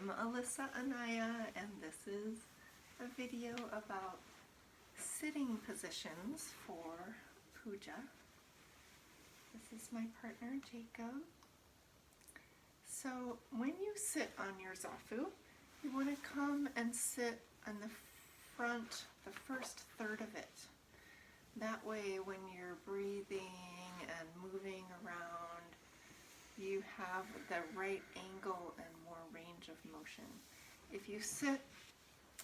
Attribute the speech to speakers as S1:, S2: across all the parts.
S1: I'm Alyssa Anaya, and this is a video about sitting positions for puja. This is my partner, Jacob. So when you sit on your zafu, you want to come and sit on the front, the first third of it. That way, when you're breathing and moving around, you have the right angle and more range of motion. If you sit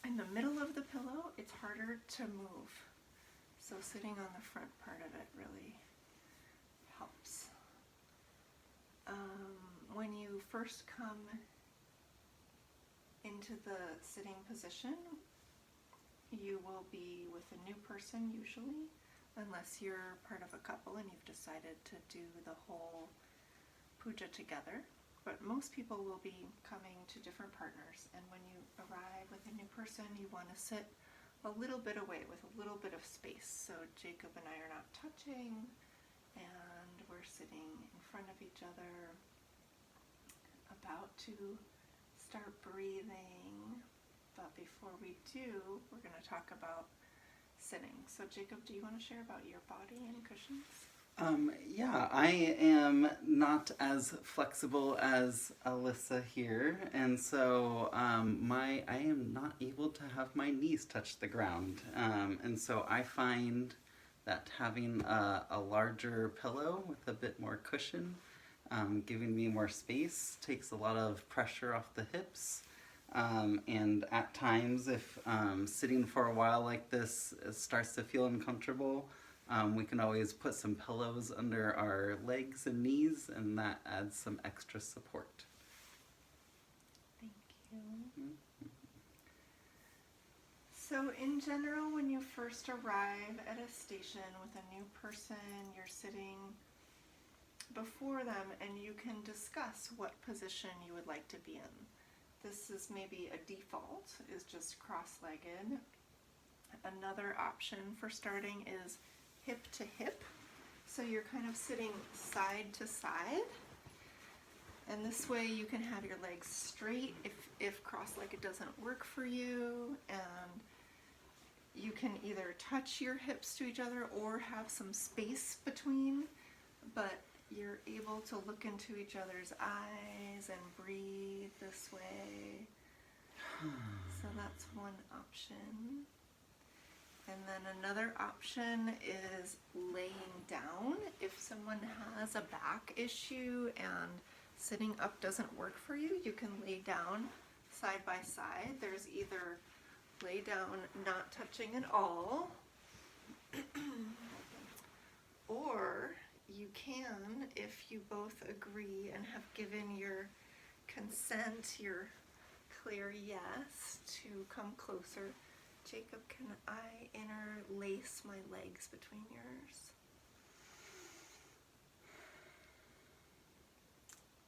S1: in the middle of the pillow, it's harder to move. So sitting on the front part of it really helps. When you first come into the sitting position, you will be with a new person usually, unless you're part of a couple and you've decided to do the whole puja together. But most people will be coming to different partners, and when you arrive with a new person, you want to sit a little bit away with a little bit of space. So Jacob and I are not touching, and we're sitting in front of each other, about to start breathing. But before we do, we're going to talk about sitting. So Jacob, do you want to share about your body and cushions?
S2: Yeah, I am not as flexible as Alyssa here, and so I am not able to have my knees touch the ground, and so I find that having a larger pillow with a bit more cushion, giving me more space, takes a lot of pressure off the hips. And at times, if sitting for a while like this starts to feel uncomfortable, we can always put some pillows under our legs and knees, and that adds some extra support.
S1: Thank you. So in general, when you first arrive at a station with a new person, you're sitting before them and you can discuss what position you would like to be in. This is maybe a default, is just cross-legged. Another option for starting is hip to hip. So you're kind of sitting side to side. And this way you can have your legs straight if cross-legged doesn't work for you. And you can either touch your hips to each other or have some space between, but you're able to look into each other's eyes and breathe this way. So that's one option. And then another option is laying down. If someone has a back issue and sitting up doesn't work for you, you can lay down side by side. There's either lay down not touching at all, or you can, if you both agree and have given your consent, your clear yes, to come closer. Jacob, can I interlace my legs between yours?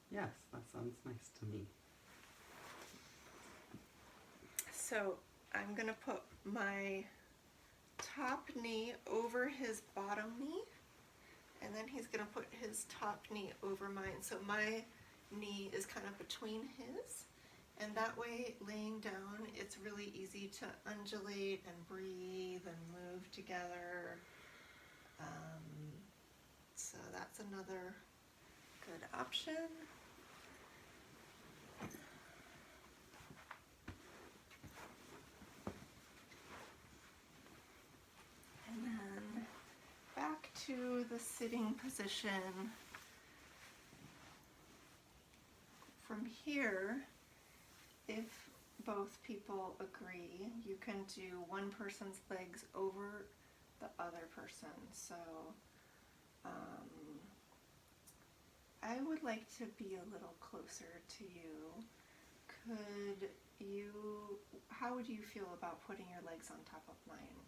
S2: Yes, that sounds nice to me.
S1: So I'm going to put my top knee over his bottom knee, and then he's going to put his top knee over mine. So my knee is kind of between his. And that way, laying down, it's really easy to undulate and breathe and move together. So that's another good option. And then back to the sitting position. From here, if both people agree, you can do one person's legs over the other person. So I would like to be a little closer to you. How would you feel about putting your legs on top of mine?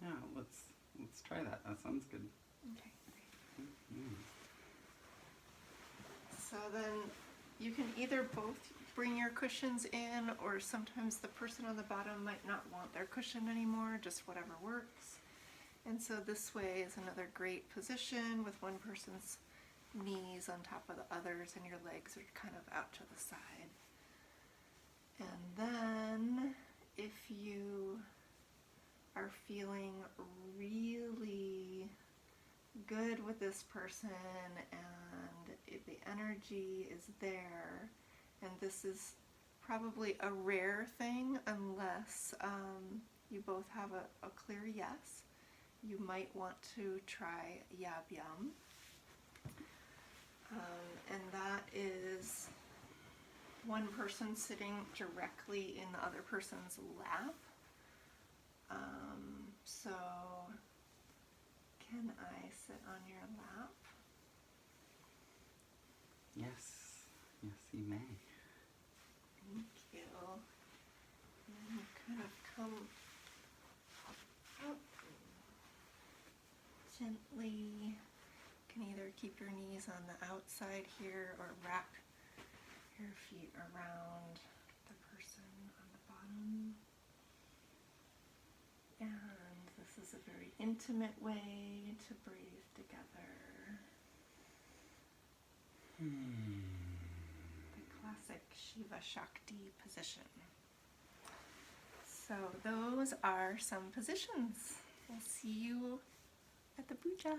S2: Yeah, let's try that. That sounds good.
S1: Okay, great. So then you can either both bring your cushions in, or sometimes the person on the bottom might not want their cushion anymore, just whatever works. And so this way is another great position with one person's knees on top of the others and your legs are kind of out to the side. And then if you are feeling really good with this person and if the energy is there, and this is probably a rare thing unless you both have a clear yes, you might want to try Yab Yum. And that is one person sitting directly in the other person's lap. So can I sit on your lap?
S2: Yes, yes, you may.
S1: Thank you. And you kind of come up gently. You can either keep your knees on the outside here or wrap your feet around the person on the bottom. And this is a very intimate way to breathe together. The classic Shiva Shakti position. So those are some positions. We'll see you at the puja.